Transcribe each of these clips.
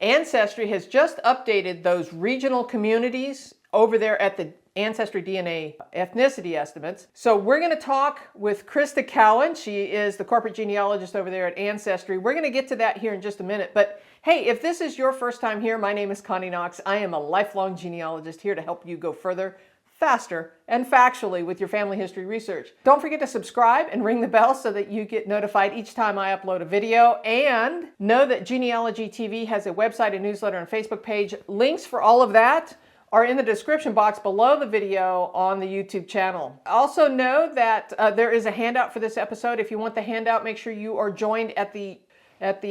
Ancestry has just updated those regional communities over there at the AncestryDNA ethnicity estimates. So we're going to talk with Crista Cowen. She is the corporate genealogist over there at Ancestry. We're going to get to that here in just a minute. But hey, if this is your first time here, my name is Connie Knox. I am a lifelong genealogist here to help you go further, faster, and factually with your family history research. Don't forget to subscribe and ring the bell so that you get notified each time I upload a video. And know that Genealogy TV has a website, a newsletter, and Facebook page. Links for all of that are in the description box below the video on the YouTube channel. Also know that there is a handout for this episode. If you want the handout, make sure you are joined at the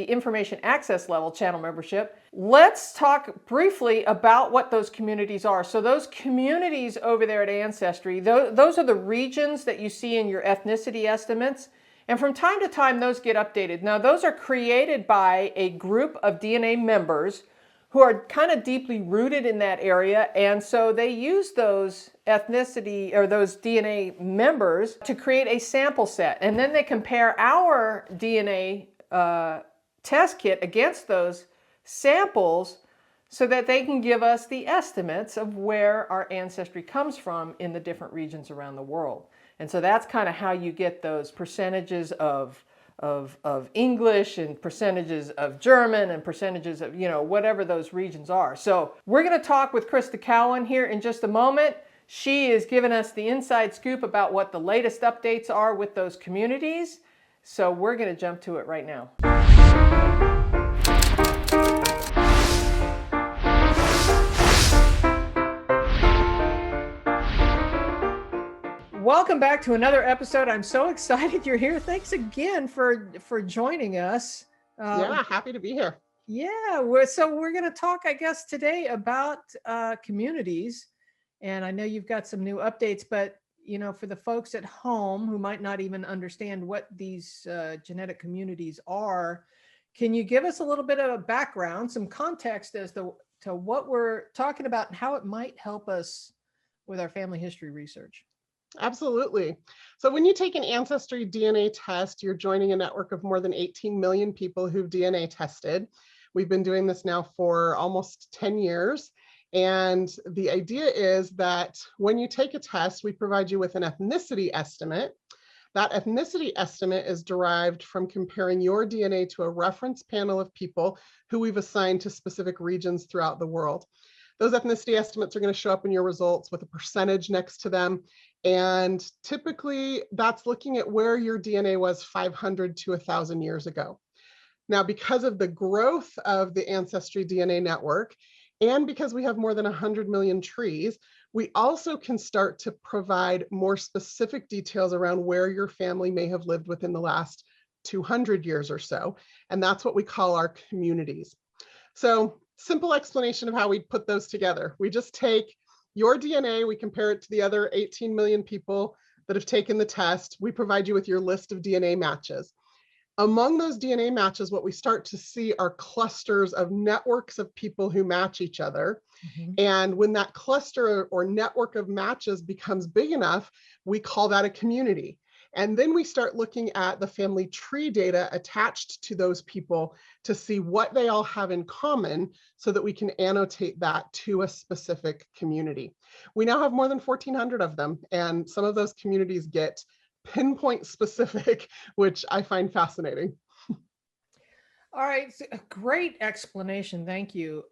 information access level channel membership. Let's talk briefly about what those communities are. So those communities over there at Ancestry, those are the regions that you see in your ethnicity estimates. And from time to time, those get updated. Now, those are created by a group of DNA members who are kind of deeply rooted in that area. And so they use those ethnicity or those DNA members to create a sample set. And then they compare our DNA test kit against those samples so that they can give us the estimates of where our ancestry comes from in the different regions around the world. And so that's kind of how you get those percentages of English and percentages of German and percentages of, whatever those regions are. So we're going to talk with Crista Cowen here in just a moment. She is giving us the inside scoop about what the latest updates are with those communities. So we're going to jump to it right now. Welcome back to another episode. I'm so excited you're here. Thanks again for joining us. Yeah, happy to be here. Yeah, so we're going to talk, I guess, today about communities. And I know you've got some new updates, but for the folks at home who might not even understand what these genetic communities are, can you give us a little bit of a background, some context as to what we're talking about and how it might help us with our family history research? Absolutely. So when you take an AncestryDNA test, you're joining a network of more than 18 million people who've DNA tested. We've been doing this now for almost 10 years. And the idea is that when you take a test, we provide you with an ethnicity estimate. That ethnicity estimate is derived from comparing your DNA to a reference panel of people who we've assigned to specific regions throughout the world. Those ethnicity estimates are going to show up in your results with a percentage next to them. And typically that's looking at where your DNA was 500 to 1,000 years ago. Now, because of the growth of the AncestryDNA network, and because we have more than 100 million trees, we also can start to provide more specific details around where your family may have lived within the last 200 years or so. And that's what we call our communities. So, simple explanation of how we put those together. We just take your DNA, we compare it to the other 18 million people that have taken the test. We provide you with your list of DNA matches. Among those DNA matches, what we start to see are clusters of networks of people who match each other. Mm-hmm. And when that cluster or network of matches becomes big enough, we call that a community. And then we start looking at the family tree data attached to those people to see what they all have in common so that we can annotate that to a specific community. We now have more than 1,400 of them, and some of those communities get pinpoint specific, which I find fascinating. All right, great explanation. Thank you.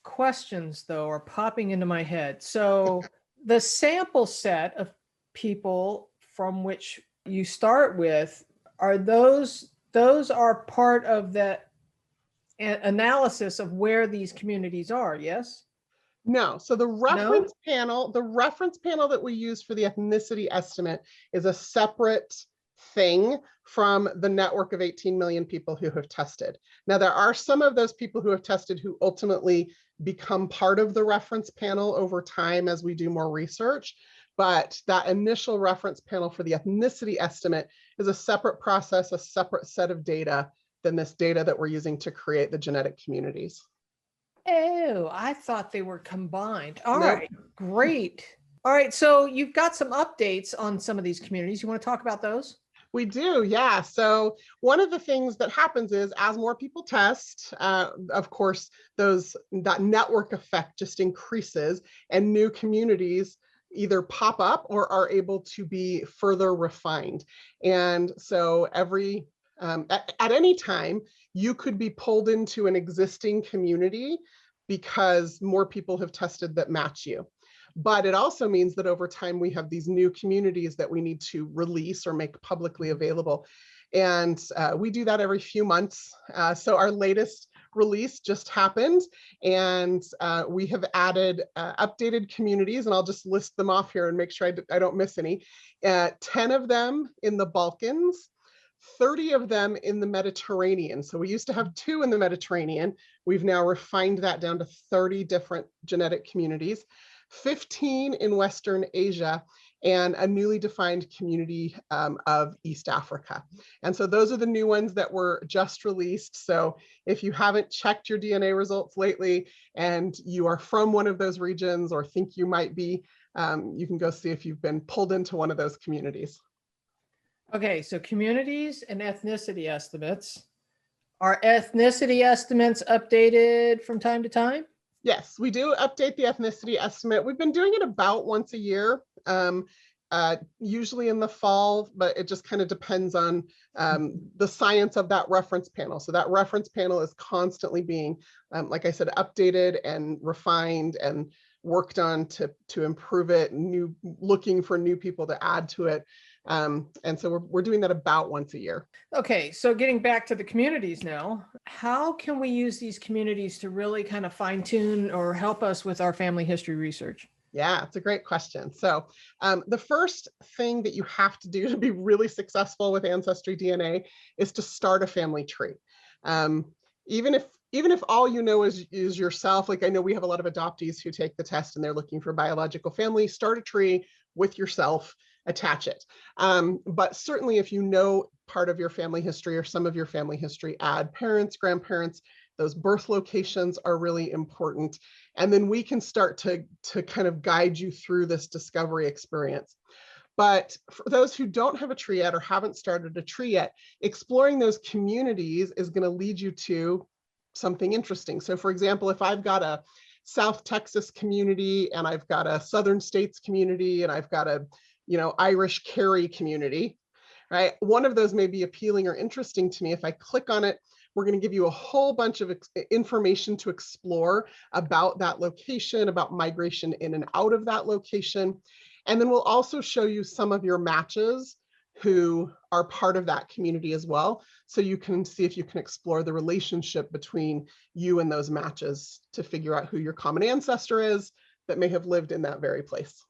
Questions, though, are popping into my head. So the sample set of people from which you start with, are those are part of that analysis of where these communities are, yes? No. So the reference panel that we use for the ethnicity estimate is a separate thing from the network of 18 million people who have tested. Now, there are some of those people who have tested who ultimately become part of the reference panel over time as we do more research. But that initial reference panel for the ethnicity estimate is a separate process, a separate set of data than this data that we're using to create the genetic communities. Oh, I thought they were combined. All right, great. All right, so you've got some updates on some of these communities. You want to talk about those? We do, yeah. So one of the things that happens is as more people test, of course, that network effect just increases and new communities either pop up or are able to be further refined. And so at any time, you could be pulled into an existing community because more people have tested that match you. But it also means that over time, we have these new communities that we need to release or make publicly available. And we do that every few months. So our latest release just happened, and we have added updated communities, and I'll just list them off here and make sure I don't miss any. 10 of them in the Balkans, 30 of them in the Mediterranean. So we used to have 2 in the Mediterranean. We've now refined that down to 30 different genetic communities. 15 in Western Asia, and a newly defined community of East Africa. And so those are the new ones that were just released. So if you haven't checked your DNA results lately and you are from one of those regions or think you might be, you can go see if you've been pulled into one of those communities. Okay, so communities and ethnicity estimates. Are ethnicity estimates updated from time to time? Yes, we do update the ethnicity estimate. We've been doing it about once a year, usually in the fall, but it just kind of depends on the science of that reference panel. So that reference panel is constantly being, like I said, updated and refined and worked on to improve it, looking for new people to add to it. And so we're doing that about once a year. Okay, so getting back to the communities now, how can we use these communities to really kind of fine tune or help us with our family history research? Yeah, it's a great question. So the first thing that you have to do to be really successful with AncestryDNA is to start a family tree. Even if all you know is yourself, like I know we have a lot of adoptees who take the test and they're looking for biological family, start a tree with yourself, attach it. But certainly if you know part of your family history or some of your family history, add parents, grandparents. Those birth locations are really important. And then we can start to kind of guide you through this discovery experience. But for those who don't have a tree yet or haven't started a tree yet, exploring those communities is going to lead you to something interesting. So for example, if I've got a South Texas community and I've got a Southern States community and I've got a Irish Kerry community, right? One of those may be appealing or interesting to me. If I click on it, we're going to give you a whole bunch of information to explore about that location, about migration in and out of that location. And then we'll also show you some of your matches who are part of that community as well. So you can see if you can explore the relationship between you and those matches to figure out who your common ancestor is that may have lived in that very place.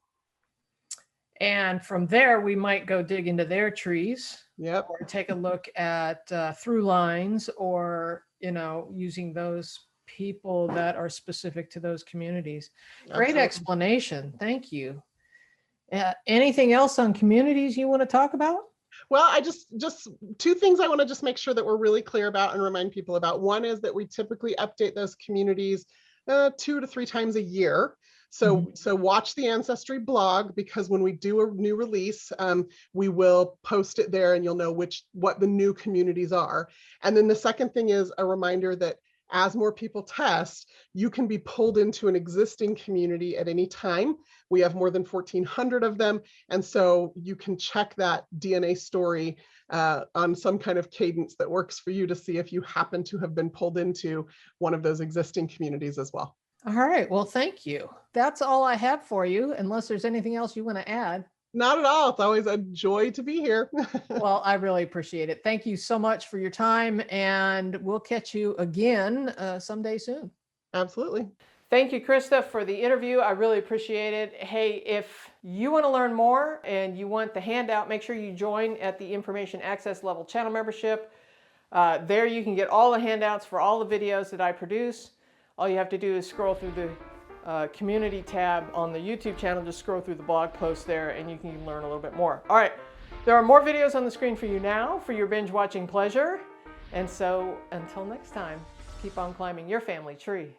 And from there, we might go dig into their trees. Yep. Or take a look at ThruLines, or using those people that are specific to those communities. Great Absolutely. explanation. Thank you. Anything else on communities you want to talk about? Well, I just 2 things I want to just make sure that we're really clear about and remind people about. One is that we typically update those communities 2 to 3 times a year. So watch the Ancestry blog, because when we do a new release, we will post it there and you'll know what the new communities are. And then the second thing is a reminder that as more people test, you can be pulled into an existing community at any time. We have more than 1,400 of them. And so you can check that DNA story on some kind of cadence that works for you to see if you happen to have been pulled into one of those existing communities as well. All right. Well, thank you. That's all I have for you, unless there's anything else you want to add. Not at all. It's always a joy to be here. Well, I really appreciate it. Thank you so much for your time, and we'll catch you again someday soon. Absolutely. Thank you, Crista, for the interview. I really appreciate it. Hey, if you want to learn more and you want the handout, make sure you join at the Information Access Level channel membership. There you can get all the handouts for all the videos that I produce. All you have to do is scroll through the community tab on the YouTube channel. Just scroll through the blog post there and you can learn a little bit more. All right, there are more videos on the screen for you now for your binge watching pleasure. And so until next time, keep on climbing your family tree.